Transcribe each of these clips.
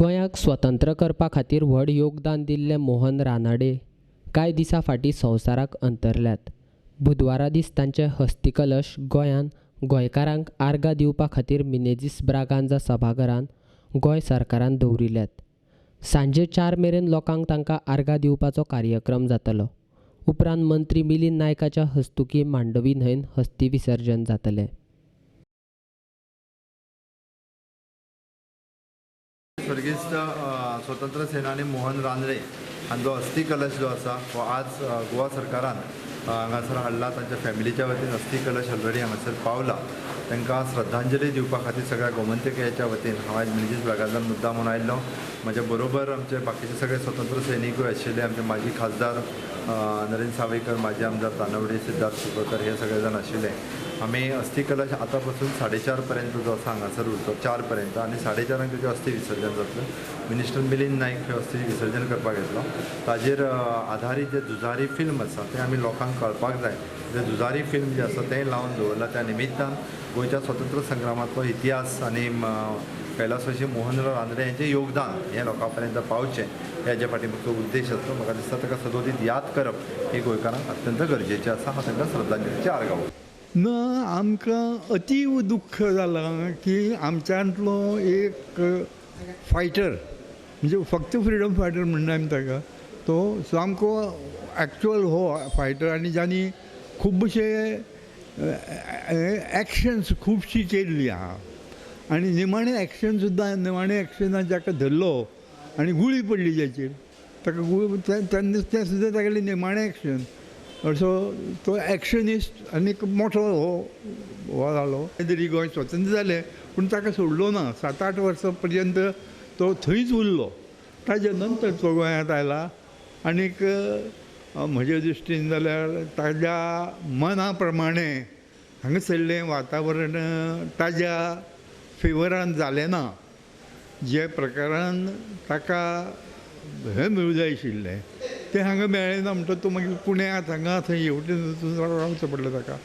गोंयाक स्वतंत्र करपा खातीर व्हड योगदान दिल्ले मोहन रानाडे कांय दिसां फाटीं संवसाराक अंतरल्यात। बुधवारा दीस तांचे हस्तिकलश गोंयान गोंयकारांक आर्गां दिवपा खातीर मिनेझिस ब्रागांझा सभाघरांत गोंय सरकारान दवरिल्यात। सांजे 4 मेरेन लोकांक तांकां आर्गां दिवपाचो कार्यक्रम जातलो। उपरांत मंत्री मिलिंद नायकाच्या हस्तुकीं मांडवी न्हंयेत हस्ती विसर्जन जातलें। स्वर्गीय स्वतंत्र सेनानी मोहन रानडे हांचो अस्थि कलश जो आसा तो आज गोवा सरकारान हांगासर हाडला। तांच्या फॅमिलीच्या वतीन अस्थि कलश ऑलरेडी हांगासर पावला। तांकां श्रद्धांजली दिवपा खातीर सगळ्या गोमंतकाच्या वतीन हांव आज मिनेझिस ब्रागांझान मुद्दाम म्हणून आयिल्लो। म्हज्या बरोबर आमचे बाकीचे सगळे स्वतंत्र सैनिकूय आशिल्ले, आमचे माजी खासदार नरेंद्र सावयकर, माजी आमदार तानवडे, सिद्धार्थ सुपकर हे सगळे जाण आशिल्ले। आमी अस्थि कलश आतां पासून 4:30 पर्यंत जो आसा हांगासर उरतो 4 पर्यंत आनी 4:30 तेजें अस्थि विसर्जन जातलें। मिनिस्टर मिलिंद नायक हे अस्थि विसर्जन करपाक येतलो। ताजेर आधारीत जे झुजारी फिल्म आसा तें आमी लोकांक कळपाक जाय। जे झुजारी फिल्म जे आसा तें लावन दवरला त्या निमित्तान गोंयच्या स्वतंत्र संग्रामाचो इतिहास आनी कैलासवासी मोहनराव रानडे यांचें योगदान हें लोकां पर्यंत पावचें हेजे फाटीमागचो उद्देश आसलो। म्हाका दिसता ताका सदोदीत याद करप ही गोंयकारांक अत्यंत गरजेचें आसा। हांव तांकां श्रद्धांजलीचे आर्गां न आमकां अतीव दुख्ख जालां की आमच्यांतलो एक फायटर म्हणजे फक्त फ्रिडम फायटर म्हणना आमी ताका, तो सामको एक्चुअल हो फायटर आनी जाणी खुबशे एक्शन्स खुबशीं केल्लीं आहा आनी निमाणें एक्शन सुद्दां निमाणें एक्शनान जाका धरलो आनी गुळी पडली जाचेर ताका तें सुद्दां तागेलें निमाणें एक्शन असो तो एक्शनिस्ट आनी मोठो हो जालो। तरी गोंय स्वतंत्र जालें पूण ताका सोडलो ना। 7-8 वर्सां पर्यंत तो थंयच उरलो। ताजे नंतर तो गोंयांत आयला आनीक म्हज्या दृश्टीन जाल्यार ताज्या मना प्रमाणें हांगासरलें वातावरण ताज्या फेवरान जालें ना। जे प्रकारान ताका हें मेळूं जाय आशिल्लें तें हांगा मेळ्ळें ना म्हणटा तो मागीर पुण्यांत हांगा थंय हेवटेन रावचो पडलो ताका।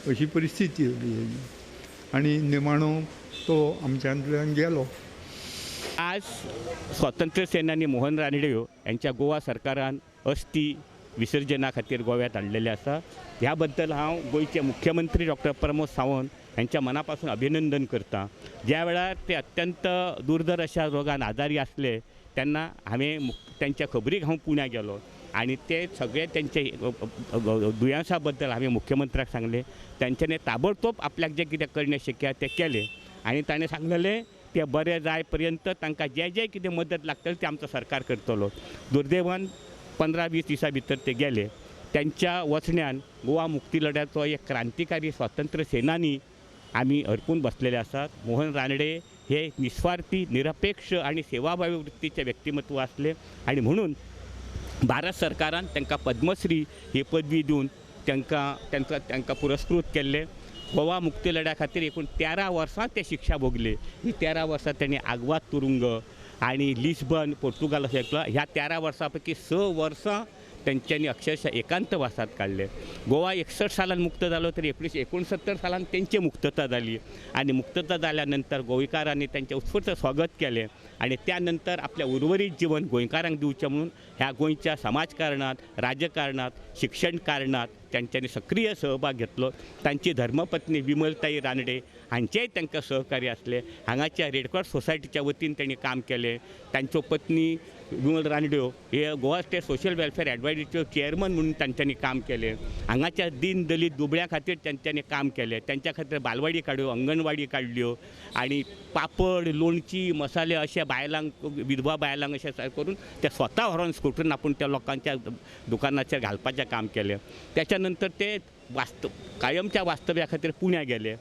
अशी परिस्थिती जाली हेजी आनी निमाणो तो आमच्यांतल्यान गेलो। आज स्वातंत्र्य सेनानी मोहन रानडे यांच्या गोवा सरकारान अस्थि विसर्जना खातीर गोव्यात हाडलेले आसा। ह्या बद्दल हांव गोंयचे मुख्यमंत्री डॉक्टर प्रमोद सावंत यांच्या मनापासून अभिनंदन करता। ज्या वेळार ते अत्यंत दुर्धर अशा रोगान आजारी आसले तेन्ना हांवें त्यांच्या खबरीक हांव पुण्या गेलो आणि ते सगळे त्यांचे दुयेंसा बद्दल हांवें मुख्यमंत्र्याक सांगले। त्यांच्यानी ताबडतोब आपल्याक जे कितें करणे शक्य ते केले आणि ताणें सांगलेलें ते बरे जाय पर्यंत तांकां जे कितें मदत लागतली ते आमचो सरकार करतलो। दुर्दैवान 15-20 दिसां भितर ते गेले। त्यांच्या वचण्यान गोवा मुक्ती लढ्याचो एक क्रांतिकारी स्वातंत्र्य सेनानी आमी हरपून बसलेले आसात। मोहन रानडे हे निस्वार्थी, निरपेक्ष आणि सेवाभावी वृत्तीचे व्यक्तिमत्व असले आणि म्हणून भारत सरकारान तांकां पद्मश्री ही पदवी दिवन तांकां पुरस्कृत केल्ले। गोवा मुक्ती लढ्या खातीर एकूण 13 वर्सां ते शिक्षा भोगली। ही 13 वर्सां त्यांनी आग्वाद तुरुंग आणि लिस्बन पोर्तुगाल अशें ह्या 13 वर्सां पैकी 6 वर्सां त्यांच्यानी अक्षरशः एकांतवासात काढले। गोवा 61 सालान मुक्त जालो तरी 1969 सालान त्यांची मुक्तता जाली आणि मुक्तता जाल्यानंतर गोंयकारांनी त्यांचे उत्स्फूर्त स्वागत केले आणि त्यानंतर आपल्या उर्वरित जीवन गोंयकारांक दिवचें म्हणून ह्या गोंयच्या समाजकारणात, राजकारणात, शिक्षण कारणात त्यांच्यानी सक्रिय सहभाग घेतलो। तांची धर्मपत्नी विमलताई रानडे हांचेय तांकां सहकार्य आसले। हांगाच्या रेडक्रॉस सोसायटीच्या वतीन त्यांनी काम केले। तांच्यो पत्नी विमल रानडे हे गोवा स्टेट सोशल वेलफेअर एडवायजरीचे चेअरमन म्हणून त्यांच्यानी काम केले। हांगाच्या दीन दलित दुबळ्यां खातीर त्यांच्यानी काम केले। त्यांच्या खातीर बालवाडी काडल्यो, अंगणवाडी काडल्यो आणि पापड, लोणची, मसाले अशे बायलांक, विधवा बायलांक अशें करून ते स्वता व्हरून स्कूटरून आपूण त्या लोकांच्या दुकानाचेर घालपाचें काम केलें। त्याच्यानंतर ते कायमच्या वास्तव्या खातीर पुण्या गेले।